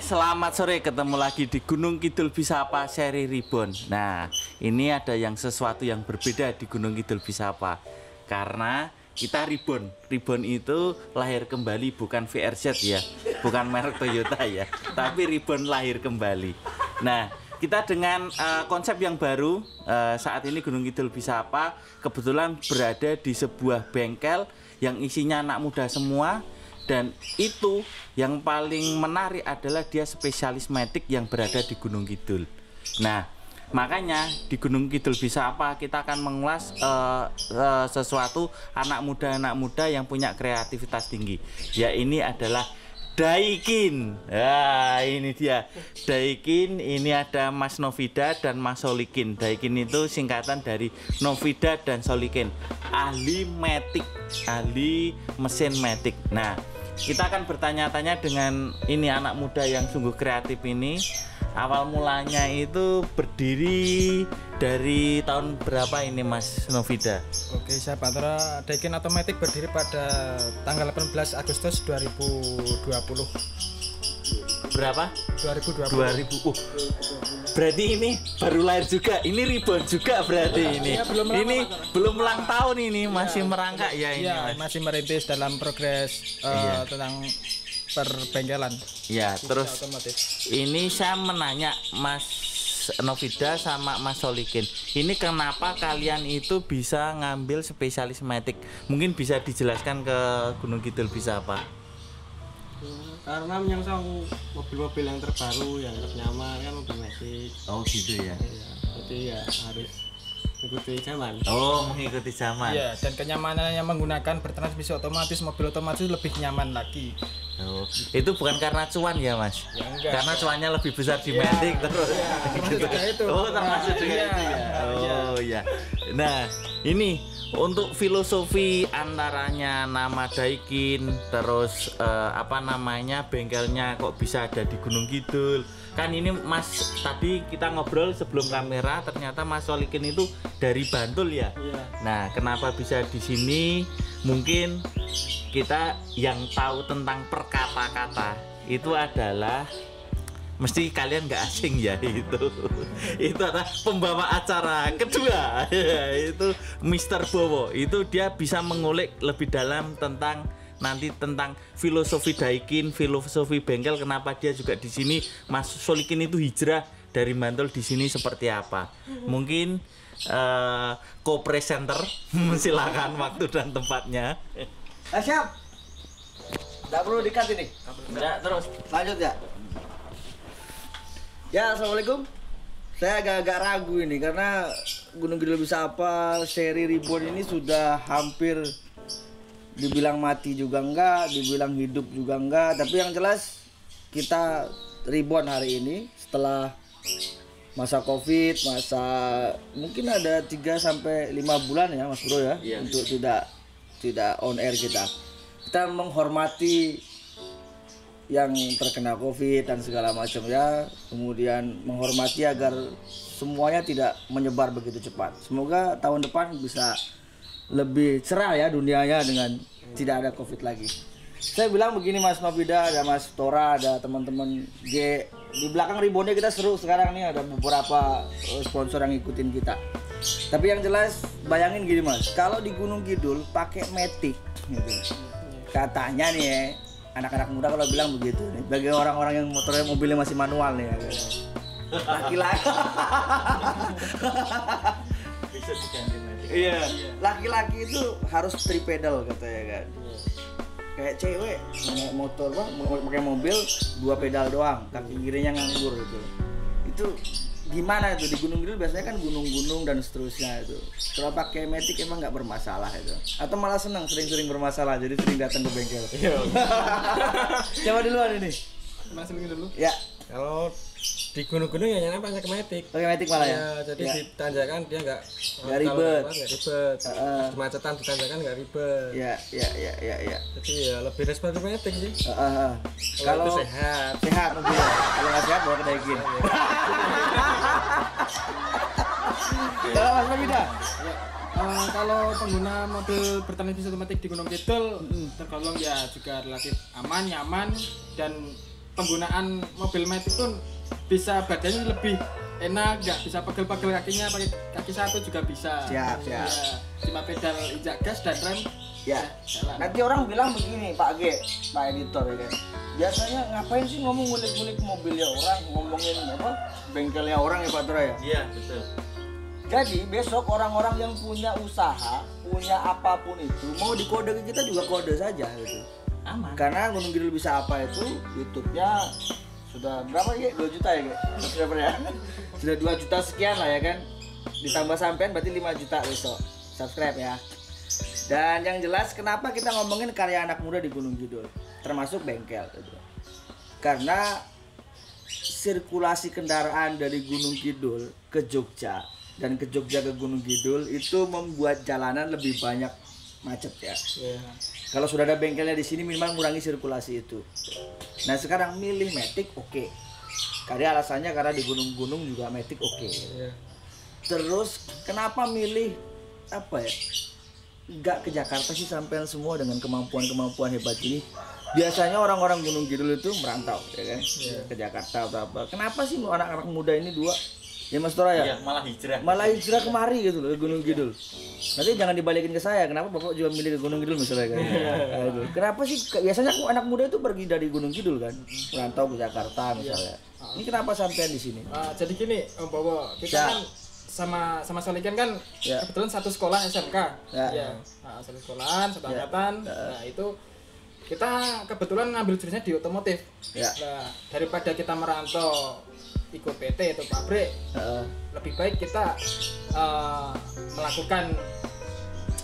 Selamat sore, ketemu lagi di Gunung Kidul Bisapa seri Reborn. Nah, ini ada yang sesuatu yang berbeda di Gunung Kidul Bisapa. Karena kita Reborn. Reborn itu lahir kembali, bukan VRZ ya. Bukan merek Toyota ya. Tapi Reborn lahir kembali. Nah, kita dengan konsep yang baru. Saat ini Gunung Kidul Bisapa kebetulan berada di sebuah bengkel yang isinya anak muda semua. Dan itu yang paling menarik adalah dia spesialis metik yang berada di Gunung Kidul. Nah, makanya di Gunung Kidul Bisapa kita akan mengulas sesuatu anak muda yang punya kreativitas tinggi. Ya, ini adalah Daikin. Ya, ini dia Daikin. Ini ada Mas Novida dan Mas Solikin. Daikin itu singkatan dari Novida dan Solikin, ahli metik, ahli mesin metik. Nah, kita akan bertanya-tanya dengan ini anak muda yang sungguh kreatif ini. Awal mulanya itu berdiri dari tahun berapa ini Mas Novida? Oke, saya Patra. Daikin Automatic berdiri pada tanggal 18 Agustus 2020. Berapa? 2020. 2000. Berarti ini baru lahir juga. Ini Reborn juga berarti ini. Ya, belum ulang tahun ini, masih merangkak ya ini. Ya, masih merintis dalam progres tentang perbengkelan. Ya, terus otomotif. Ini saya menanya Mas Novida sama Mas Solikin. Ini kenapa kalian itu bisa ngambil spesialis metik? Mungkin bisa dijelaskan ke Gunung Kidul Bisapa. Karena menyongsong mobil-mobil yang terbaru yang ternyaman kan mobil metik. Oh gitu ya. Iya, jadi ya harus mengikuti zaman. Oh, mengikuti zaman. Ya, dan kenyamanannya menggunakan bertransmisi otomatis, mobil otomatis lebih nyaman lagi. Oh, itu bukan karena cuan ya Mas? Ya, enggak. Karena cuannya lebih besar di metik terus. Termasuk juga itu. Oh, termasuk juga Iya, itu ya. iya. Oh ya. Nah, ini untuk filosofi antaranya nama Daikin, terus apa namanya bengkelnya kok bisa ada di Gunung Kidul. Kan ini Mas tadi kita ngobrol sebelum kamera, ternyata Mas Solikin itu dari Bantul ya. Iya. Nah, kenapa bisa di sini? Mungkin kita yang tahu tentang perkata-kata itu adalah mesti kalian nggak asing ya itu adalah pembawa acara kedua itu Mr. Bowo. Itu dia bisa mengulik lebih dalam tentang nanti tentang filosofi Daikin, filosofi bengkel, kenapa dia juga di sini. Mas Solikin itu hijrah dari Bantul di sini seperti apa. Mungkin co-presenter silakan waktu dan tempatnya. Siap. Tidak perlu dikat ini. Ya, terus Lanjut ya. Ya, assalamualaikum. Saya agak-agak ragu ini karena Gunung Kidul Bisapa seri Reborn ini sudah hampir dibilang mati juga enggak, dibilang hidup juga enggak. Tapi yang jelas kita Reborn hari ini setelah masa Covid, masa mungkin ada 3 sampai 5 bulan ya Mas Bro ya, Iya. untuk tidak on air kita. Kita menghormati yang terkena Covid dan segala macam ya, kemudian menghormati agar semuanya tidak menyebar begitu cepat. Semoga tahun depan bisa lebih cerah ya dunianya dengan tidak ada Covid lagi. Saya bilang begini Mas Novida, ada Mas Tora, ada teman-teman G. Di belakang Rebornnya kita seru sekarang nih, ada beberapa sponsor yang ngikutin kita. Tapi yang jelas bayangin gini Mas, kalau di Gunung Kidul pakai metik gitu. Katanya nih ya, anak-anak muda kalau bilang begitu nih, bagi orang-orang yang motornya mobilnya masih manual nih ya. Laki-laki. bisa diganti metik. Iya. Laki-laki itu harus tripedal katanya kan. Kayak cewek naik motor pakai mobil 2 pedal doang, kaki kirinya nganggur gitu. Itu gimana itu di Gunung Kidul biasanya kan gunung-gunung dan seterusnya itu. Kalau pakai metik emang nggak bermasalah itu. Atau malah senang sering-sering bermasalah jadi sering datang ke bengkel. Coba duluan ini. Mas Lagi dulu. Ya, Kalau di gunung-gunung ya nyana pakai metik. pakai metik malah ya. Jadi Ya. di tanjakan dia nggak ribet. nggak ribet. Heeh. Kemacetan di tanjakan nggak ribet. Ya. Jadi ya lebih responsif metik sih. Kalau itu sehat. sehat mobil. Kalau nggak sehat bawa ke Daikin. Kalau Mas Novida, Kalau pengguna mobil bertransmisi otomatis di Gunung Kidul tergolong ya juga relatif aman, nyaman, dan penggunaan mobil matic pun bisa badannya lebih enak, nggak bisa pegel-pegel kakinya, pakai kaki satu juga bisa. Siap. Ya, cuma pedal injak gas dan rem. Ya. Jalan. Nanti orang bilang begini, Pak G, Pak editor ya kan. Biasanya ngapain sih ngomong ngulik-ngulik mobilnya orang, ngomongin apa? Bengkelnya orang ya Pak Tora ya? Iya, betul. Jadi besok orang-orang yang punya usaha, punya apapun itu, mau dikode ke kita juga kode saja gitu. Aman. Karena Gunung Kidul Bisa Apa itu YouTube-nya sudah berapa ya? 2 juta ya, Ge? Sudah berapa ya? Sudah 2 juta sekian lah ya kan. Ditambah sampean berarti 5 juta besok. Subscribe ya. Dan yang jelas kenapa kita ngomongin karya anak muda di Gunung Kidul, termasuk bengkel gitu. Karena sirkulasi kendaraan dari Gunung Kidul ke Jogja dan ke Jogja ke Gunung Kidul itu membuat jalanan lebih banyak macet ya. Kalau sudah ada bengkelnya di sini minimal mengurangi sirkulasi itu. Nah sekarang milih Matic oke. Karena alasannya karena di gunung-gunung juga Matic oke. Terus kenapa milih apa ya? Enggak ke Jakarta sih sampean semua dengan kemampuan-kemampuan hebat ini. Biasanya orang-orang Gunung Kidul itu merantau ya kan? Ke Jakarta atau apa. Kenapa sih anak-anak muda ini dua ya Mas Tora ya? Iya, malah hijrah kemari gitu loh, ke Gunung Kidul. Nanti jangan dibalikin ke saya, kenapa Bapak juga milih ke Gunung Kidul misalnya kan? Aduh, kenapa sih biasanya anak muda itu pergi dari Gunung Kidul kan? Merantau ke Jakarta misalnya. Ini kenapa sampean di sini? Jadi gini, Om Bowo, kita kan sama Solikan kan kebetulan satu sekolah SMK. Nah, satu sekolahan, satu angkatan. Nah, itu kita kebetulan ngambil jurusannya di otomotif. Nah, daripada kita merantau ikut PT atau pabrik, lebih baik kita melakukan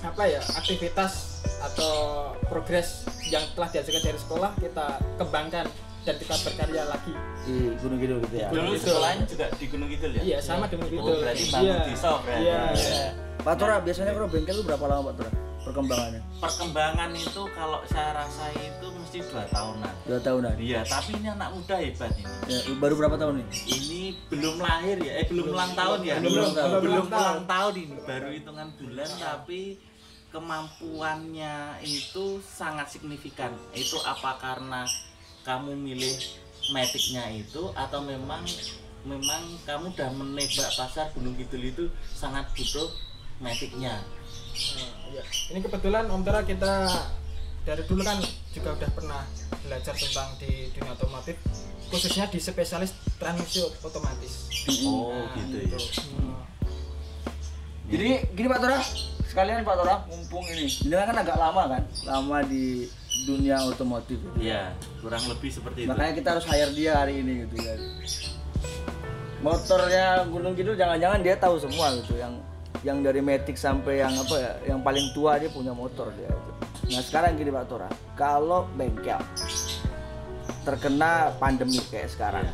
apa ya, aktivitas atau progres yang telah diajarkan dari sekolah kita kembangkan dan kita berkarya lagi di Gunung Kidul gitu ya. Dulu sekolahnya juga di Gunung Kidul ya? Iya, sama di Gunung Kidul. Oh, berarti bangun desa berarti. Iya. Pak Tora, biasanya kalau bengkel itu berapa lama Pak Tora perkembangannya? Perkembangan itu kalau saya rasa itu mesti 2 tahunan. 2 tahunan. Iya, tapi ini anak muda hebat ini. Ya, baru berapa tahun nih? Ini belum lahir ya, belum ulang tahun ya. Belum ulang tahun ini, baru hitungan bulan tapi kemampuannya itu sangat signifikan. Itu apa karena kamu milih Matic-nya itu atau memang kamu udah menebak pasar Gunung Kidul itu sangat butuh Matic-nya? Ya. Ini kebetulan Om Tora kita dari dulu kan juga udah pernah belajar tentang di dunia otomotif, khususnya di spesialis transmisi otomatis. Oh, gitu ya. Jadi gini Pak Tora, sekalian Pak Tora, mumpung ini kan agak lama di dunia otomotif gitu. Iya, kurang lebih seperti itu. Makanya kita harus hire dia hari ini gitu kan. Motornya Gunung Kidul jangan-jangan dia tahu semua gitu, yang dari Matic sampai yang apa ya, yang paling tua dia punya motor dia gitu. Nah sekarang gini Pak Tora, kalau bengkel terkena pandemi kayak sekarang,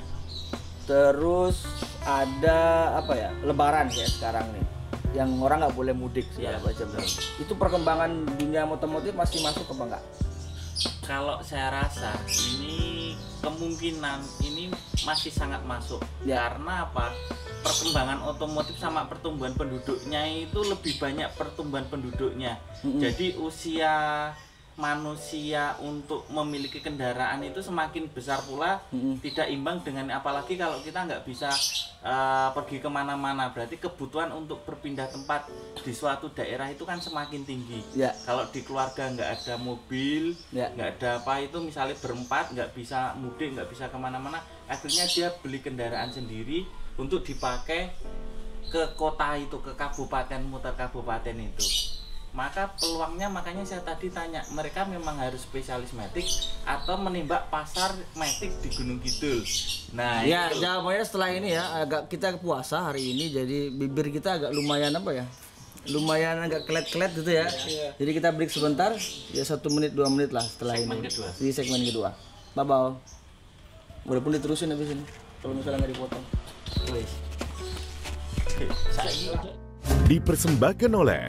terus ada apa ya, lebaran kayak sekarang nih, yang orang nggak boleh mudik segala macam, itu perkembangan dunia otomotif masih masuk apa enggak? Kalau saya rasa ini kemungkinan ini masih sangat masuk karena apa? Perkembangan otomotif sama pertumbuhan penduduknya itu lebih banyak pertumbuhan penduduknya. Jadi usia manusia untuk memiliki kendaraan itu semakin besar pula, tidak imbang dengan, apalagi kalau kita nggak bisa pergi kemana-mana, berarti kebutuhan untuk berpindah tempat di suatu daerah itu kan semakin tinggi. Kalau di keluarga nggak ada mobil, nggak ada apa itu, misalnya berempat nggak bisa mudik, nggak bisa kemana-mana, akhirnya dia beli kendaraan sendiri untuk dipakai ke kota itu, ke kabupaten, muter kabupaten itu. Maka peluangnya, makanya saya tadi tanya, mereka memang harus spesialis Matic atau menembak pasar Matic di Gunung Kidul. Nah, ya jawabannya setelah ini ya, agak kita puasa hari ini, jadi bibir kita agak lumayan apa ya, lumayan agak kelet-kelet gitu ya. Jadi kita break sebentar, ya 1 menit 2 menit lah setelah segmen ini kedua. Di segmen kedua. Bye-bye. Walaupun diterusin habis ini, kalau misalnya nggak dipotong. Dipersembahkan oleh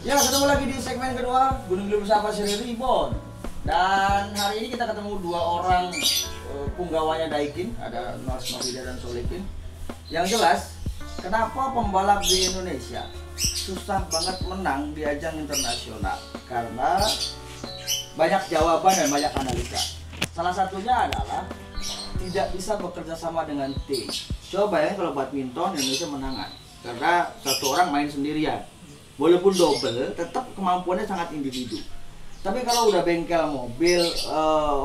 Ya, ketemu lagi di segmen kedua Gunung Kidul Bisa Apa seri Reborn. Dan hari ini kita ketemu 2 orang punggawanya Daikin, ada Mas Novida dan Solikin. Yang jelas, kenapa pembalap di Indonesia susah banget menang di ajang internasional? Karena banyak jawaban dan banyak analisa. Salah satunya adalah tidak bisa bekerja sama dengan tim. Coba bayangin kalau badminton Indonesia menangan karena satu orang main sendirian. Walaupun double, tetap kemampuannya sangat individu. Tapi kalau udah bengkel mobil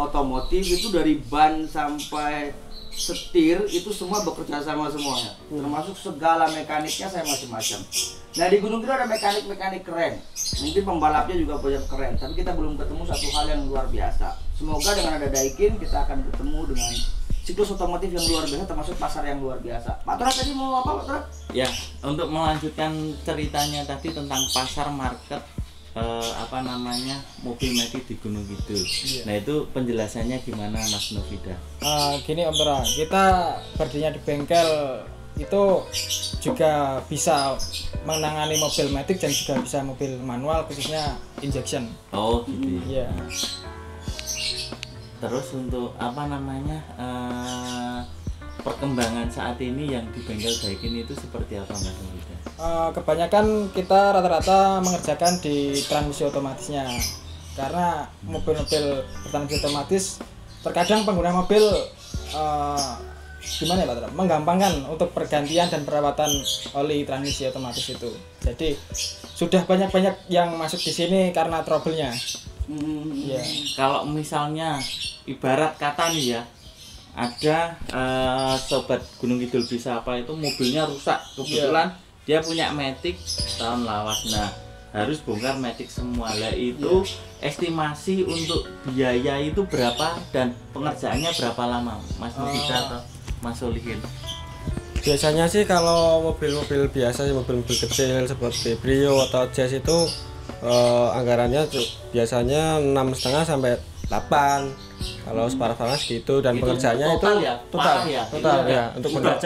otomotif itu dari ban sampai setir itu semua bekerja sama semuanya, termasuk segala mekaniknya saya macam-macam. Nah di Gunung Kidul ada mekanik keren, mungkin pembalapnya juga banyak keren, tapi kita belum ketemu satu hal yang luar biasa. Semoga dengan ada Daikin kita akan ketemu dengan siklus otomotif yang luar biasa, termasuk pasar yang luar biasa. Pak Tora tadi mau apa Pak Tora? Ya, untuk melanjutkan ceritanya tadi tentang pasar market mobil metik di Gunung Kidul. Nah itu penjelasannya gimana Mas Novida? Gini Om Tora, kita berdirinya di bengkel itu juga bisa menangani mobil metik dan juga bisa mobil manual khususnya injection. Oh gitu. Iya. Terus untuk perkembangan saat ini yang di bengkel Daikin itu seperti apa Mas Novida? Kebanyakan kita rata-rata mengerjakan di transmisi otomatisnya karena mobil-mobil bertransmisi otomatis terkadang pengguna mobil gimana ya Pak Tra? Menggampangkan untuk pergantian dan perawatan oli transmisi otomatis itu. Jadi sudah banyak yang masuk di sini karena trouble-nya. Yeah. Kalau misalnya ibarat kata nih ya, ada sobat Gunung Kidul bisa apa itu mobilnya rusak kebetulan dia punya metik tahun lawas, nah harus bongkar metik semua lah itu estimasi untuk biaya itu berapa dan pengerjaannya berapa lama Mas Novida atau Mas Solihin? Biasanya sih kalau mobil-mobil biasa, mobil-mobil kecil seperti Brio atau Jazz itu anggarannya biasanya 6,5 sampai 8 kalau spare-spare segitu dan pengerjaannya itu total ya untuk bongkar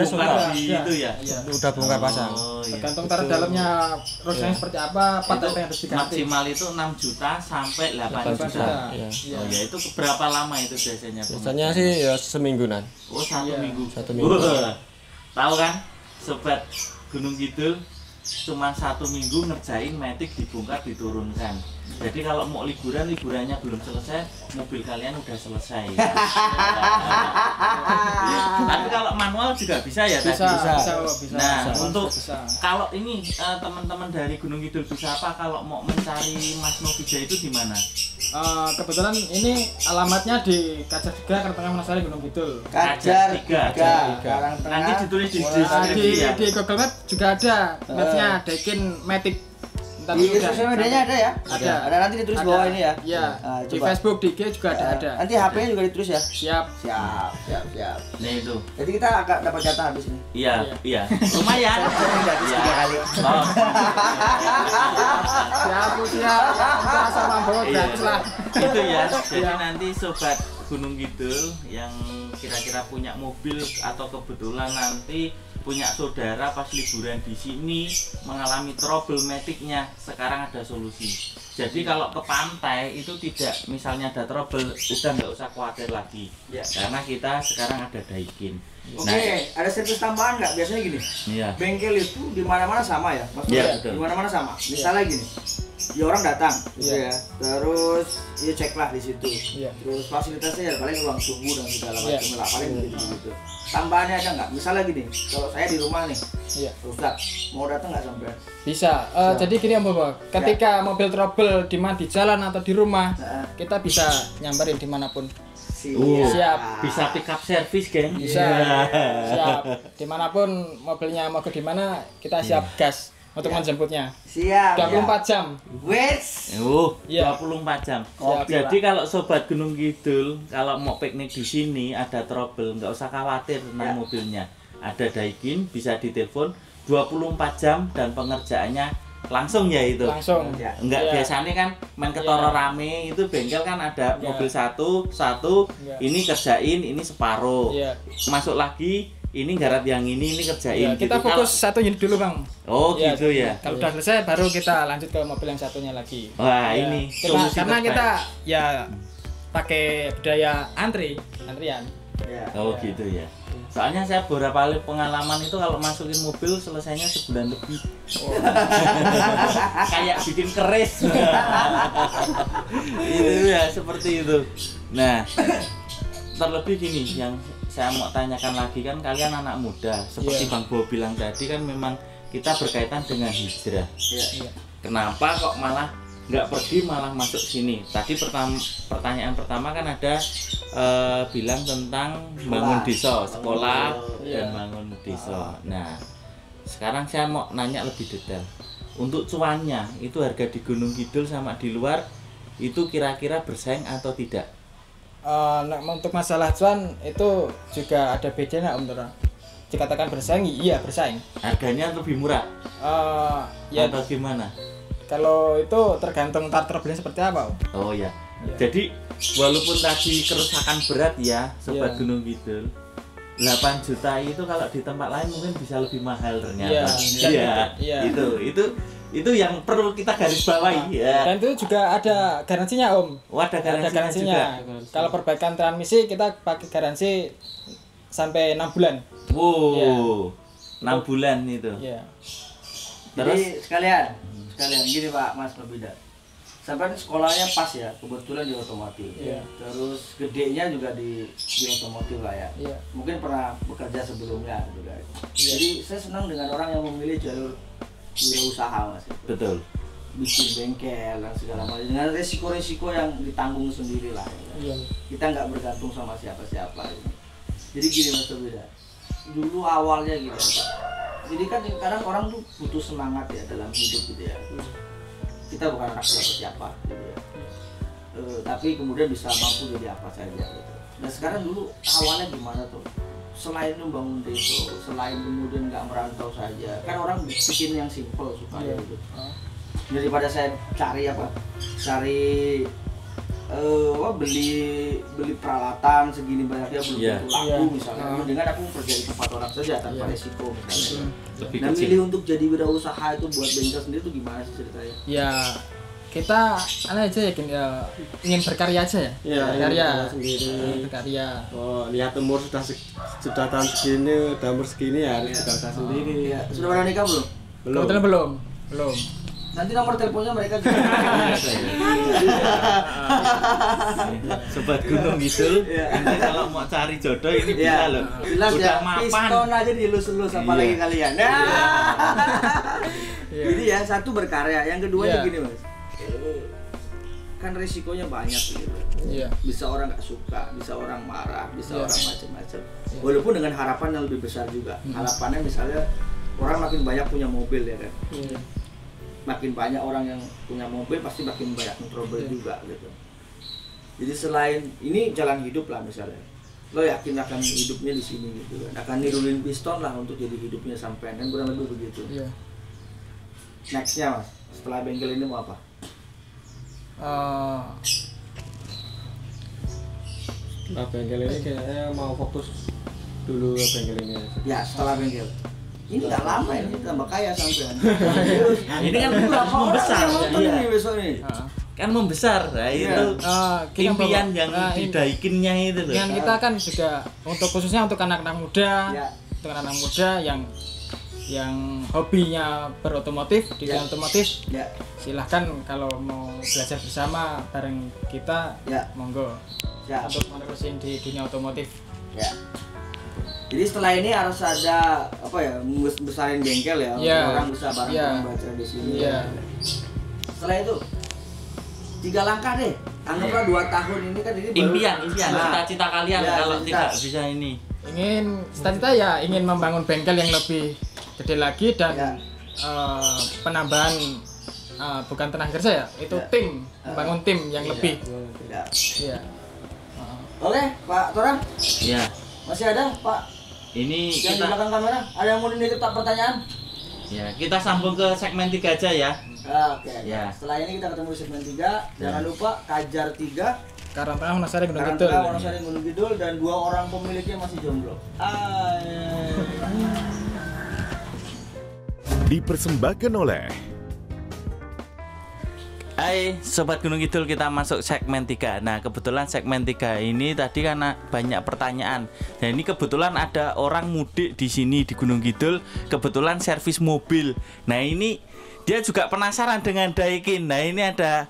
itu ya udah bongkar pasang. Tergantung taruh dalamnya prosesnya seperti apa, part apa yang harus diganti. Maksimal itu 6 juta sampai 8 juta. Oh ya itu berapa lama itu biasanya? Biasanya sih ya semingguan. Oh 1 minggu. 1 minggu. Tahu kan sobat Gunung Kidul, cuma 1 minggu ngerjain metik dibongkar diturunkan. Jadi kalau mau liburannya belum selesai, mobil kalian udah selesai. Tapi kalau manual juga bisa ya tadi. Bisa. Nah, untuk kalau ini teman-teman dari Gunung Kidul bisa apa kalau mau mencari Mas Novida itu di mana? Kebetulan ini alamatnya di Kajar 3 Karangtengah Wonosari Gunung Kidul. Kajar 3. Nanti ditulis di deskripsi ya. Di Google Maps juga ada mapnya Daikin Matic. Di sosial medianya ada ya? Ada nanti ditulis bawah ini ya? Iya. Di Facebook, di IG juga ada. Nanti HP-nya juga ditulis ya? Siap. Nah itu. Jadi kita agak dapat jatah habis ini. Iya. Lumayan. Gratis 3 kali. Siap. Sama bawa gratis lah. Itu ya. Jadi nanti sobat Gunung Kidul yang kira-kira punya mobil atau kebetulan nanti punya saudara pas liburan di sini mengalami trouble metiknya, sekarang ada solusi. Jadi kalau ke pantai itu tidak, misalnya ada trouble, udah nggak usah khawatir lagi, karena kita sekarang ada Daikin. Oke, ada servis tambahan nggak? Biasanya gini, bengkel itu di mana-mana sama ya, maksudnya di mana-mana sama. Misalnya gini, ya orang datang, gitu ya, terus ya ceklah di situ, terus fasilitasnya ya paling ruang tunggu dan segala macam lah, paling begitu. Tambahannya ada nggak? Misalnya gini, kalau saya di rumah nih, rusak, mau datang nggak sampai? Bisa. Jadi gini Om Bobo, ketika mobil trouble di jalan atau di rumah, kita bisa nyamperin dimanapun. Siap. Bisa pick up service geng. Bisa. Siap. Dimanapun mobilnya mau ke dimana, kita siap gas untuk menjemputnya. Siap. 24 jam. Wes. 24 jam. Jadi kalau sobat Gunung Kidul, kalau mau piknik di sini ada trouble, nggak usah khawatir tentang mobilnya. Ada Daikin, bisa ditelepon 24 jam dan pengerjaannya langsung ya itu. Langsung. Enggak biasanya kan main ketoro rame itu bengkel kan ada mobil satu ini kerjain, ini separuh. Masuk lagi ini garap yang ini kerjain. Kita gitu. fokus satu unit dulu Bang. Oh gitu ya. Kalau udah selesai baru kita lanjut ke mobil yang satunya lagi. Wah ini karena kita ya pakai budaya antrian. Oh gitu ya. Soalnya saya beberapa kali pengalaman itu kalau masukin mobil selesainya sebulan lebih. Kayak bikin keris. Itu ya seperti itu. Nah, terlebih gini yang saya mau tanyakan lagi, kan kalian anak muda seperti Bang Bo bilang tadi, kan memang kita berkaitan dengan hijrah. Kenapa kok malah nggak pergi malah masuk sini? Tadi pertanyaan pertama kan ada bilang tentang bangun desa, sekolah dan bangun desa. Nah, sekarang saya mau nanya lebih detail. Untuk cuannya itu harga di Gunung Kidul sama di luar itu kira-kira bersaing atau tidak? Nah, untuk masalah cuan itu juga ada bedanya Om Tora. Dikatakan bersaing, iya bersaing. Harganya lebih murah? Ya atau gimana? Kalau itu tergantung tarter belinya seperti apa Om. Oh ya. Jadi walaupun tadi kerusakan berat ya Sobat Gunung Kidul, 8 juta itu kalau di tempat lain mungkin bisa lebih mahal ternyata. Iya. Itu yang perlu kita garis bawahi ya. Dan itu juga ada garansinya Om. Oh, ada garansinya juga. Kalau perbaikan transmisi kita pakai garansi sampai 6 bulan. Wow. 6 bulan itu. Iya. Terus sekalian gini Pak Mas Nobida. Sampai sekolahnya pas ya, kebetulan di otomotif. Terus gedenya juga di otomotif lah ya. Mungkin pernah bekerja sebelumnya juga. Jadi saya senang dengan orang yang memilih jalur wirausaha Mas. Betul. Bikin bengkel dan segala macam dengan resiko-resiko yang ditanggung sendiri lah. Kita nggak bergantung sama siapa-siapa. Jadi gini Mas Nobida. Dulu awalnya gitu Pak. Jadi kan kadang orang tuh butuh semangat ya dalam hidup gitu ya. Kita bukan anak siapa-siapa gitu ya. Tapi kemudian bisa mampu jadi apa saja gitu. Nah sekarang dulu awalnya gimana tuh? Selain membangun desa, selain kemudian nggak merantau saja, kan orang bikin yang simple supaya gitu. Daripada saya cari beli peralatan segini banyaknya belum tentu laku misalnya. Dengan aku kerja di tempat orang saja tanpa resiko misalnya. Dan milih untuk jadi wirausaha itu buat bengkel sendiri itu gimana sih ceritanya? Ya kita aja ingin berkarya aja ya. Berkarya sendiri. Berkarya. Oh, lihat umur sudah tahun segini, udah umur segini ya harus berkarya sendiri. Sudah pernah nikah belum? Kebetulan belum. Nanti nomor teleponnya mereka juga. Sobat Gunung Kidul, nanti kalau mau cari jodoh ini bisa loh. Jelas udah ya, mapan. Piston aja dilus-lus apalagi kalian. Jadi ya satu berkarya, yang kedua gini Mas. Kan risikonya banyak gitu. Bisa orang nggak suka, bisa orang marah, bisa orang macam-macam. Walaupun dengan harapan yang lebih besar juga. Harapannya misalnya orang makin banyak punya mobil ya kan. Makin banyak orang yang punya mobil pasti makin banyak trouble juga gitu. Jadi selain ini jalan hidup lah misalnya, lo yakin akan hidupnya di sini gitu kan, akan niruin piston lah untuk jadi hidupnya sampai kan kurang lebih begitu. Nextnya Mas, setelah bengkel ini mau apa? Setelah bengkel ini kayaknya mau fokus dulu bengkel ini. Ya setelah bengkel. Ini nggak lama ini tambah kaya sampean. Ini kan membesar. Ini besok nih. Kan membesar. Nah, itu impian yang didaikinnya itu loh. Yang kita kan juga khususnya untuk anak-anak muda, untuk anak-anak muda yang hobinya berotomotif di dunia otomotif. Silahkan kalau mau belajar bersama bareng kita, monggo. Untuk menerusin di dunia otomotif. Jadi setelah ini harus ada besarin bengkel ya, orang bisa bareng-bareng baca di sini. Setelah itu 3 langkah deh. Anggaplah 2 tahun ini kan ini impian, cita-cita kalian kalau tidak bisa ini. Cita-cita ingin membangun bengkel yang lebih gede lagi dan penambahan bukan tenaga kerja ya, itu tim, membangun tim yang lebih. Oke, Pak Tora. Masih ada, Pak? Ini yang di belakang kamera, ada yang mau menitip pertanyaan? Ya, kita sambung ke segmen 3 aja ya. Oke. Setelah ini kita ketemu di segmen 3. Jangan lupa Kajar 3, Karangtengah Wonosari Gunung Kidul, dan 2 orang pemiliknya masih jomblo. Dipersembahkan oleh Hai Sobat Gunung Kidul, kita masuk segmen 3. Nah kebetulan segmen 3 ini tadi karena banyak pertanyaan. Nah ini kebetulan ada orang mudik di sini di Gunung Kidul, kebetulan servis mobil. Nah ini dia juga penasaran dengan Daikin. Nah ini ada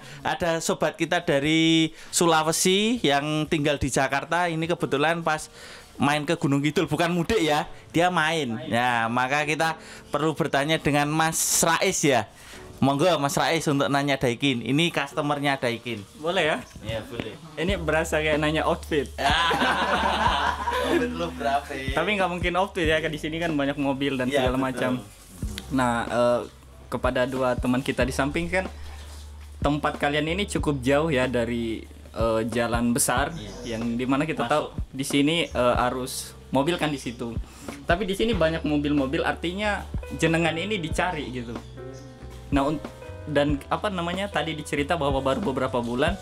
sobat kita dari Sulawesi yang tinggal di Jakarta. Ini kebetulan pas main ke Gunung Kidul, bukan mudik ya, dia main. Nah maka kita perlu bertanya dengan Mas Rais ya. Monggo Mas Rais untuk nanya Daikin. Ini customernya Daikin. Boleh ya? Iya boleh. Ini berasa kayak nanya outfit. Outfit lu berapa? Tapi nggak mungkin outfit ya, di sini kan banyak mobil dan Ya, segala betul. macam. Nah, kepada dua teman kita di samping kan, tempat kalian ini cukup jauh ya dari jalan besar, yang dimana kita tahu di sini arus mobil kan di situ. Tapi di sini banyak mobil-mobil, artinya jenengan ini dicari gitu. Nah, dan apa namanya tadi dicerita bahwa baru beberapa bulan.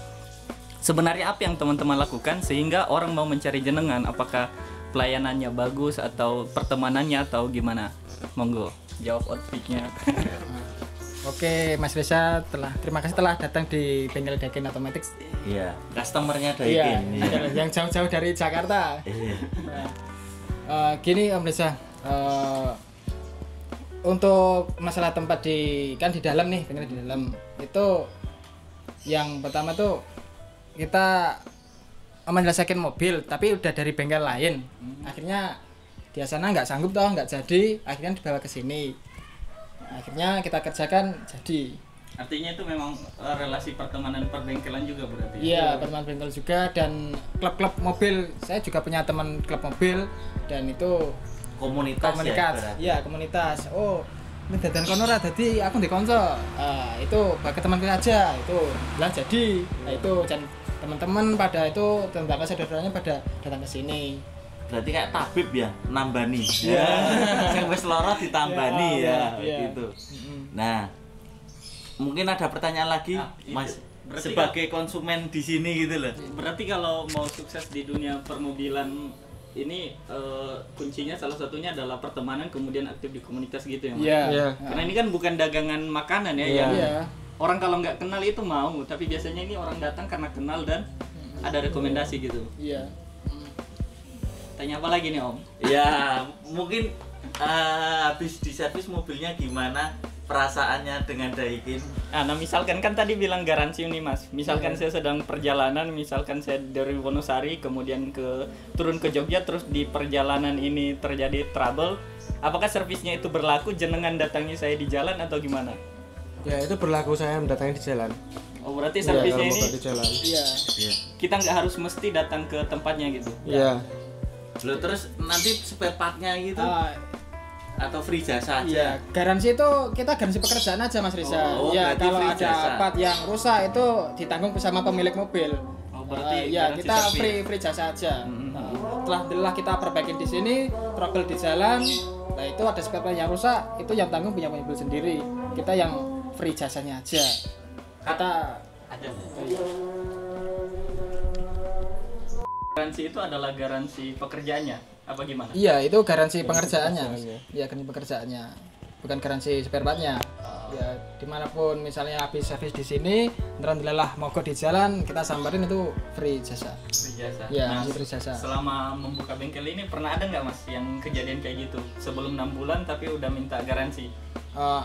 Sebenarnya apa yang teman-teman lakukan sehingga orang mau mencari jenengan? Apakah pelayanannya bagus atau pertemanannya atau gimana? Monggo jawab outfitnya. Oke, Mas Reza, terima kasih telah datang di bengkel Daikin Automatics. Iya, customernya Iya, Daikin. adalah yang jauh-jauh dari Jakarta. Iya. Gini Om Reza, untuk masalah tempat di dalam nih, bengkel di dalam itu yang pertama tuh kita menyelesaikan mobil, tapi udah dari bengkel lain. Akhirnya dia sana nggak sanggup toh, nggak jadi, akhirnya dibawa ke sini. Akhirnya kita kerjakan jadi. Artinya itu memang relasi pertemanan perbengkelan juga berarti. Iya, teman bengkel juga dan klub-klub mobil. Saya juga punya teman klub mobil dan itu Komunitas ya, komunitas. Oh, ini dadan kono ra dadi aku ndek kanca. Itu bagi temanku aja itu. Lah jadi. Nah itu dan teman-teman pada itu tetangga saudaranya pada datang ke sini. Berarti kayak tabib ya, nambani. Iya. Yang wis lara ditambani ya, Iya. gitu. Nah, mungkin ada pertanyaan lagi, itu. Mas, Berarti sebagai konsumen di sini gitu loh. Berarti kalau mau sukses di dunia permobilan ini kuncinya salah satunya adalah pertemanan, kemudian aktif di komunitas gitu ya Mas? Iya. Iya. Karena ini kan bukan dagangan makanan ya, yang Iya. orang kalau nggak kenal itu mau, tapi biasanya ini orang datang karena kenal dan ada rekomendasi gitu. Iya. Tanya apa lagi nih Om? Ya, mungkin habis diservis mobilnya gimana perasaannya dengan Daikin? Nah, misalkan kan tadi bilang garansi nih Mas. Misalkan saya sedang perjalanan, misalkan saya dari Wonosari kemudian turun ke Jogja, terus di perjalanan ini terjadi trouble, apakah servisnya itu berlaku jenengan datangi saya di jalan atau gimana? Ya itu berlaku saya mendatangi di jalan. Oh, berarti Iya, servisnya kalau ini mogok di jalan. Iya. Iya. kita nggak harus mesti datang ke tempatnya gitu. Iya. Loh, terus nanti spare part-nya gitu atau free jasa aja? Iya, garansi itu kita garansi pekerjaan aja Mas Reza. Oh, Ya, berarti kalau free ada jasa. part yang rusak itu ditanggung bersama pemilik mobil. Oh, berarti Ya, garansi kita servis. free jasa aja. Setelah kita perbaikin di sini, trouble di jalan. Nah, itu ada spare part yang rusak, itu yang tanggung punya mobil sendiri. Kita yang free jasanya aja. Kita Ada. Garansi itu adalah garansi pekerjaannya apa gimana? iya, itu garansi pengerjaannya. Iya, garansi pekerjaannya. Bukan garansi spare part-nya. Ya, dimanapun misalnya habis servis di sini, alhamdulillah mogok di jalan, kita samperin itu free jasa. Free jasa. Iya, Nah, free jasa. selama membuka bengkel ini pernah ada nggak Mas yang kejadian kayak gitu sebelum 6 bulan tapi udah minta garansi?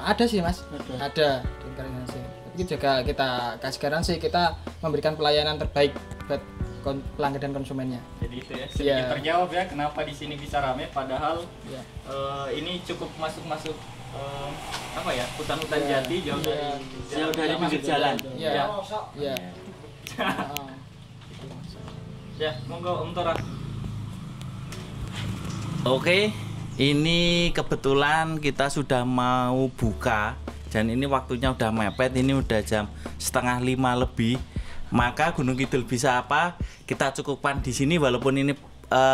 Ada sih Mas, ada di garansi. Tapi juga kita kasih garansi, kita memberikan pelayanan terbaik buat pelanggan dan konsumennya. Jadi itu ya sedikit Iya. terjawab ya kenapa di sini bisa rame padahal Iya. ini cukup masuk apa ya hutan-hutan Iya. jati jauh dari Jauh dari pinggir jalan. Iya. Ya. Iya. Ya, monggo Om Tora. Oke, ini kebetulan kita sudah mau buka dan ini waktunya udah mepet, ini udah jam 4:30 lebih. Maka Gunung Kidul bisa apa? Kita cukupkan di sini walaupun ini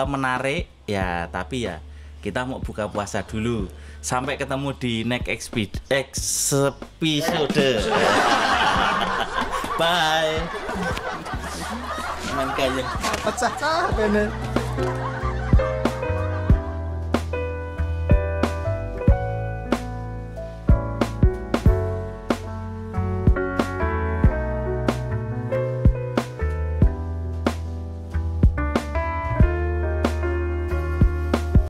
menarik ya, tapi ya kita mau buka puasa dulu. Sampai ketemu di next episode. Bye. Main kayak Pecah-pecah bener.